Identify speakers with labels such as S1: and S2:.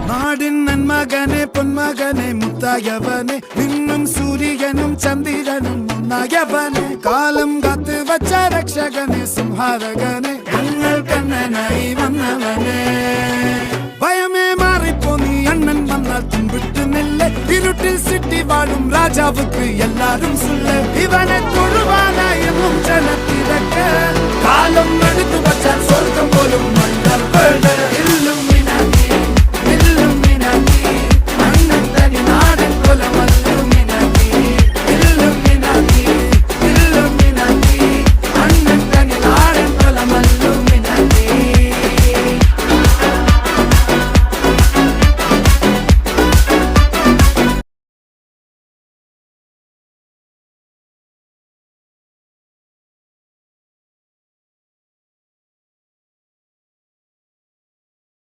S1: നാടിൻ നന്മകനെ പൊന്മകനെ മുത്തായവനെ നിന്നും സൂര്യനും ചന്ദ്രനും ഒന്നായവനെ കാലം കാത്ത് വച്ച രക്ഷകനെ സംഹാരകനെ ഞങ്ങൾ കണ്ണനായി വന്നവനെ ഭയമേ മാറിപ്പോ നീ അണ്ണൻ വന്നാൽ തുമ്പിട്ട് നെല്ല് ഇരുട്ടിൽ സിറ്റി വാഴും രാജാവുക്ക് എല്ലാരും സുല്ല് ഇവനെ തൊഴുവാനായും ജനത്തിരക്ക് കാലം എടുത്തു വച്ചാൽ സ്വർഗം പോലും മണ്ണൽ ഇല്ലും